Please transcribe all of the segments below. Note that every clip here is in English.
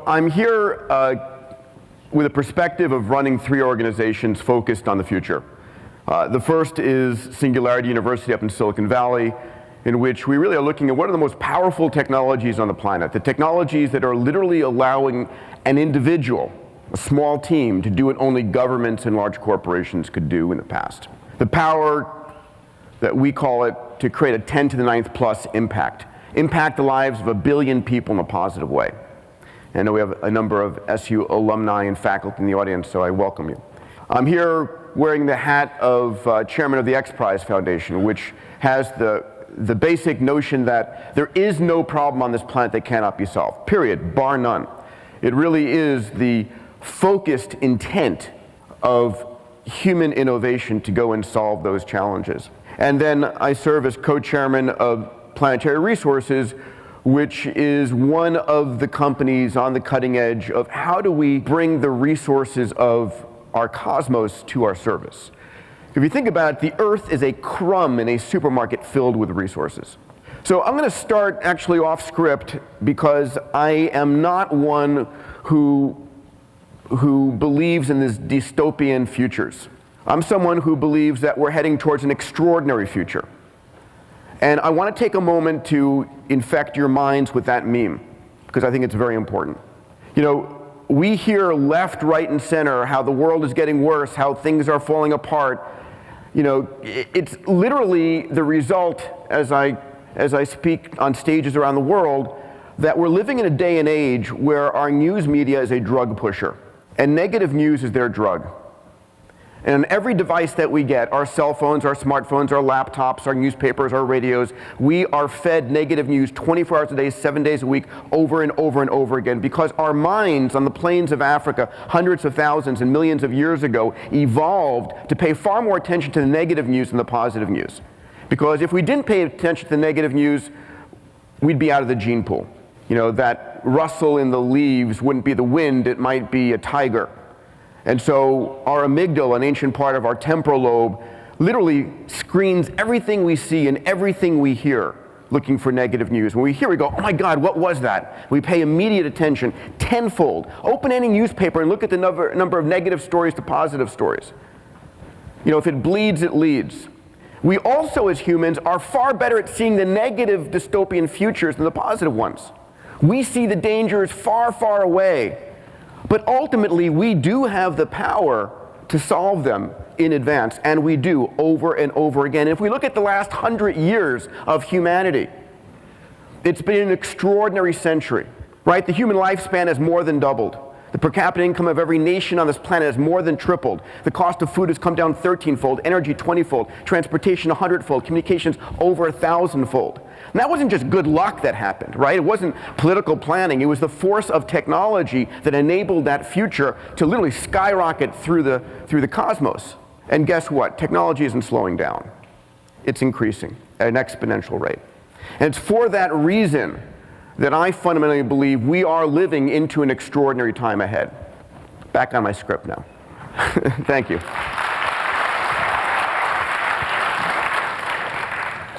I'm here with a perspective of running 3 organizations focused on the future. The first is Singularity University up in Silicon Valley, in which we really are looking at what are the most powerful technologies on the planet, the technologies that are literally allowing an individual, a small team, to do what only governments and large corporations could do in the past. The power that we call it to create a 10 to the 9th plus impact the lives of 1 billion people in a positive way. And I know we have a number of SU alumni and faculty in the audience, so I welcome you. I'm here wearing the hat of chairman of the X Prize Foundation, which has the basic notion that there is no problem on this planet that cannot be solved, period, bar none. It really is the focused intent of human innovation to go and solve those challenges. And then I serve as co-chairman of Planetary Resources, which is one of the companies on the cutting edge of how do we bring the resources of our cosmos to our service. If you think about it, the Earth is a crumb in a supermarket filled with resources. So I'm going to start actually off script because I am not one who believes in these dystopian futures. I'm someone who believes that we're heading towards an extraordinary future. And I want to take a moment to infect your minds with that meme, because I think it's very important. You know, we hear left, right, and center how the world is getting worse, how things are falling apart. You know, it's literally the result, as I speak on stages around the world, that we're living in a day and age where our news media is a drug pusher, and negative news is their drug. And on every device that we get, our cell phones, our smartphones, our laptops, our newspapers, our radios, we are fed negative news 24 hours a day, 7 days a week, over and over and over again, because our minds on the plains of Africa, hundreds of thousands and millions of years ago, evolved to pay far more attention to the negative news than the positive news. Because if we didn't pay attention to the negative news, we'd be out of the gene pool. You know, that rustle in the leaves wouldn't be the wind, it might be a tiger. And so our amygdala, an ancient part of our temporal lobe, literally screens everything we see and everything we hear looking for negative news. When we hear, we go, oh my God, what was that? We pay immediate attention, tenfold. Open any newspaper and look at the number of negative stories to positive stories. You know, if it bleeds, it leads. We also, as humans, are far better at seeing the negative dystopian futures than the positive ones. We see the dangers far, far away. But ultimately, we do have the power to solve them in advance, and we do over and over again. If we look at the last 100 years of humanity, it's been an extraordinary century, right? The human lifespan has more than doubled. The per capita income of every nation on this planet has more than tripled. The cost of food has come down 13-fold, energy 20-fold, transportation 100-fold, communications over 1,000-fold. And that wasn't just good luck that happened, right? It wasn't political planning. It was the force of technology that enabled that future to literally skyrocket through the cosmos. And guess what? Technology isn't slowing down. It's increasing at an exponential rate. And it's for that reason that I fundamentally believe we are living into an extraordinary time ahead. Back on my script now. Thank you.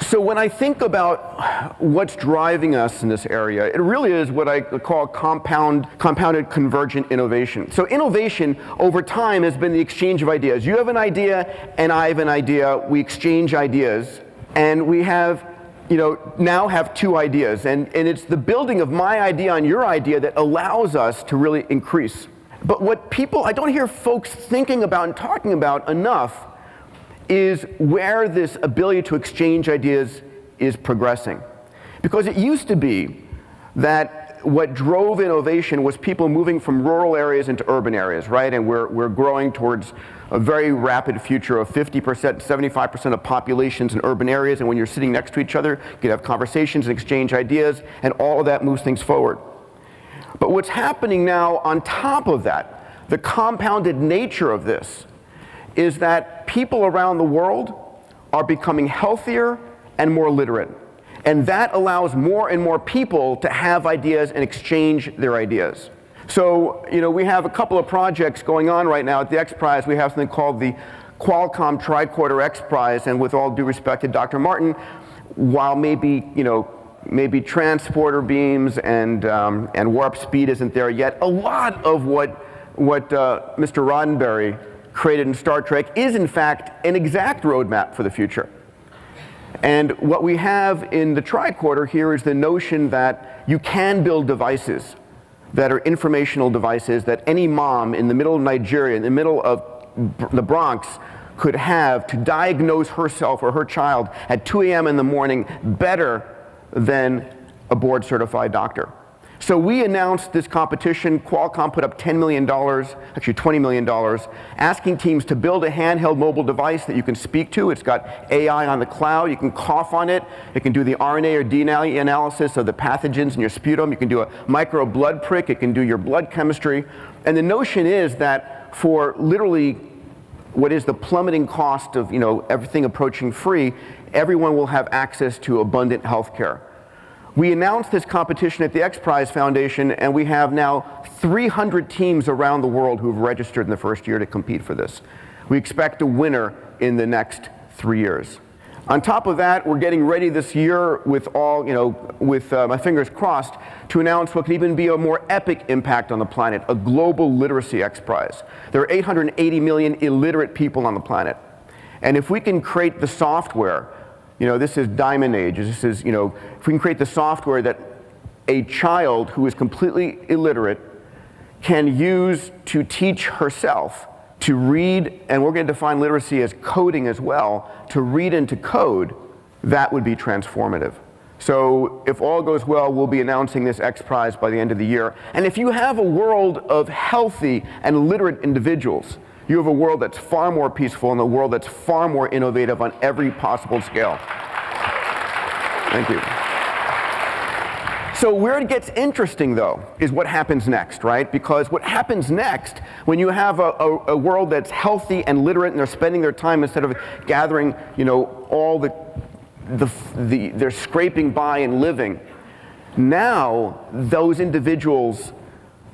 So when I think about what's driving us in this area, it really is what I call compounded convergent innovation. So innovation over time has been the exchange of ideas. You have an idea and I have an idea, we exchange ideas, and we have, now have 2 ideas. And it's the building of my idea on your idea that allows us to really increase. But what I don't hear folks thinking about and talking about enough is where this ability to exchange ideas is progressing. Because it used to be that what drove innovation was people moving from rural areas into urban areas, right? And we're growing towards a very rapid future of 50%, 75% of populations in urban areas, and when you're sitting next to each other, you can have conversations and exchange ideas, and all of that moves things forward. But what's happening now on top of that, the compounded nature of this, is that people around the world are becoming healthier and more literate. And that allows more and more people to have ideas and exchange their ideas. So, we have a couple of projects going on right now at the X Prize. We have something called the Qualcomm Tricorder X Prize, and with all due respect to Dr. Martin, while maybe, maybe transporter beams and warp speed isn't there yet. A lot of what Mr. Roddenberry created in Star Trek is in fact an exact roadmap for the future. And what we have in the tricorder here is the notion that you can build devices that are informational devices that any mom in the middle of Nigeria, in the middle of the Bronx, could have to diagnose herself or her child at 2 a.m. in the morning better than a board-certified doctor. So we announced this competition. Qualcomm put up $10 million, actually $20 million, asking teams to build a handheld mobile device that you can speak to. It's got AI on the cloud. You can cough on it. It can do the RNA or DNA analysis of the pathogens in your sputum. You can do a micro blood prick. It can do your blood chemistry. And the notion is that for literally what is the plummeting cost of everything approaching free, everyone will have access to abundant health care. We announced this competition at the X Prize Foundation, and we have now 300 teams around the world who've registered in the first year to compete for this. We expect a winner in the next 3 years. On top of that, we're getting ready this year with my fingers crossed, to announce what could even be a more epic impact on the planet, a global literacy X Prize. There are 880 million illiterate people on the planet. And if we can create the software, this is diamond age. This is, if we can create the software that a child who is completely illiterate can use to teach herself to read, and we're going to define literacy as coding as well, to read and to code, that would be transformative. So if all goes well, we'll be announcing this X Prize by the end of the year. And if you have a world of healthy and literate individuals, you have a world that's far more peaceful and a world that's far more innovative on every possible scale. Thank you. So where it gets interesting, though, is what happens next, right? Because what happens next, when you have a world that's healthy and literate and they're spending their time, instead of gathering, all they're scraping by and living, now those individuals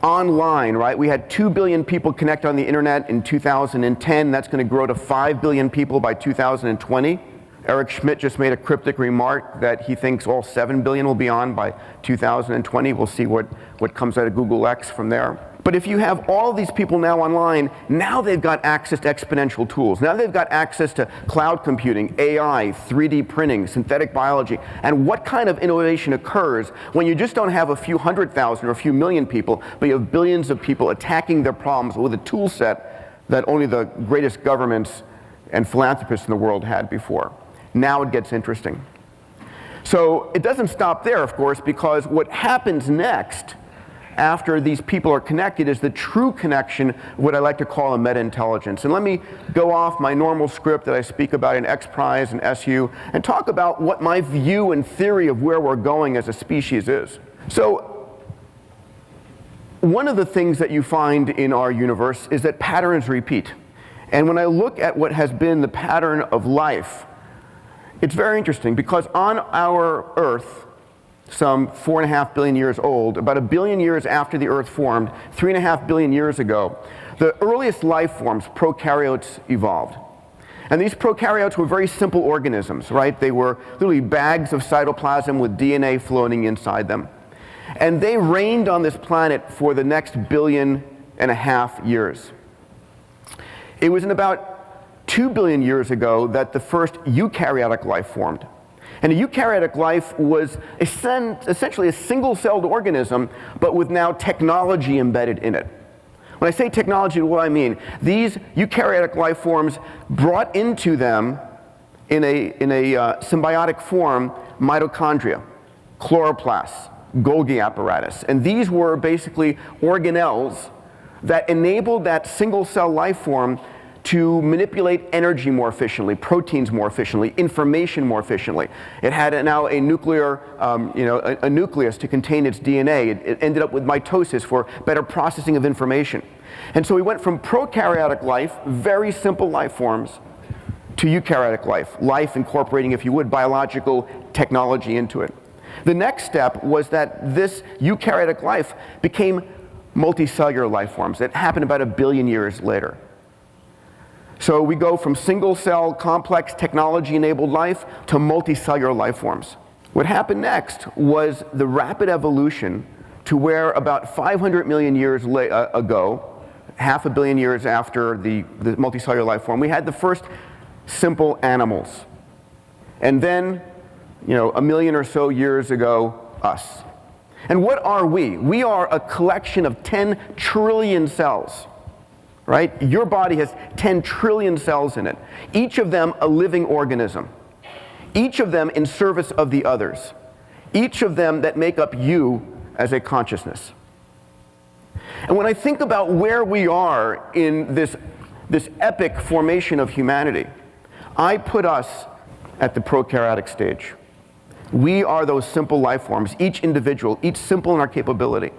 online, right? We had 2 billion people connect on the internet in 2010. That's going to grow to 5 billion people by 2020. Eric Schmidt just made a cryptic remark that he thinks all 7 billion will be on by 2020. We'll see what comes out of Google X from there. But if you have all these people now online, now they've got access to exponential tools. Now they've got access to cloud computing, AI, 3D printing, synthetic biology. And what kind of innovation occurs when you just don't have a few 100,000 or a few million people, but you have billions of people attacking their problems with a tool set that only the greatest governments and philanthropists in the world had before. Now it gets interesting. So it doesn't stop there, of course, because what happens next after these people are connected is the true connection, what I like to call a meta-intelligence. And let me go off my normal script that I speak about in X Prize and SU and talk about what my view and theory of where we're going as a species is. So one of the things that you find in our universe is that patterns repeat. And when I look at what has been the pattern of life, it's very interesting, because on our Earth, some 4.5 billion years old, about 1 billion years after the Earth formed, 3.5 billion years ago, the earliest life forms, prokaryotes, evolved. And these prokaryotes were very simple organisms, right? They were literally bags of cytoplasm with DNA floating inside them. And they reigned on this planet for the next 1.5 billion years. It was in about 2 billion years ago that the first eukaryotic life formed. And a eukaryotic life was essentially a single-celled organism, but with now technology embedded in it. When I say technology, what do I mean? These eukaryotic life forms brought into them, in a symbiotic form, mitochondria, chloroplasts, Golgi apparatus. And these were basically organelles that enabled that single-cell life form to manipulate energy more efficiently, proteins more efficiently, information more efficiently. It had now a nuclear, a nucleus to contain its DNA. It ended up with mitosis for better processing of information. And so we went from prokaryotic life, very simple life forms, to eukaryotic life, life incorporating, if you would, biological technology into it. The next step was that this eukaryotic life became multicellular life forms. It happened about 1 billion years later. So we go from single-cell, complex, technology-enabled life to multicellular life forms. What happened next was the rapid evolution to where about 500 million years ago, half a billion years after the multicellular life form, we had the first simple animals. And then, a million or so years ago, us. And what are we? We are a collection of 10 trillion cells, right? Your body has 10 trillion cells in it, each of them a living organism, each of them in service of the others, each of them that make up you as a consciousness. And when I think about where we are in this epic formation of humanity, I put us at the prokaryotic stage. We are those simple life forms, each individual, each simple in our capability,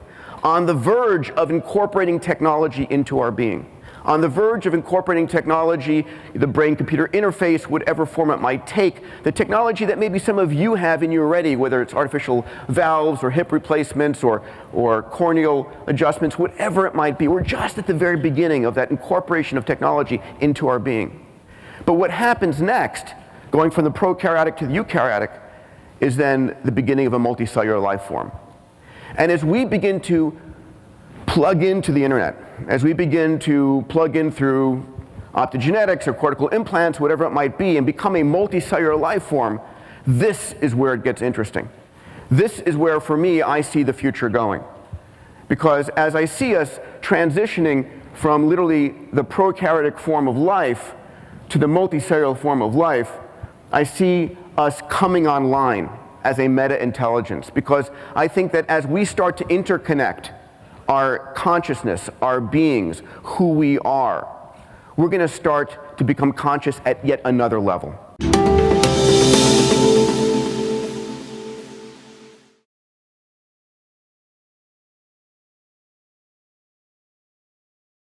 on the verge of incorporating technology into our being, on the verge of incorporating technology, the brain-computer interface, whatever form it might take, the technology that maybe some of you have in you already, whether it's artificial valves or hip replacements or corneal adjustments, whatever it might be. We're just at the very beginning of that incorporation of technology into our being. But what happens next, going from the prokaryotic to the eukaryotic, is then the beginning of a multicellular life form. And as we begin to plug into the internet, as we begin to plug in through optogenetics or cortical implants, whatever it might be, and become a multicellular life form, this is where it gets interesting. This is where, for me, I see the future going. Because as I see us transitioning from literally the prokaryotic form of life to the multicellular form of life, I see us coming online as a meta-intelligence, because I think that as we start to interconnect our consciousness, our beings, who we are, we're going to start to become conscious at yet another level.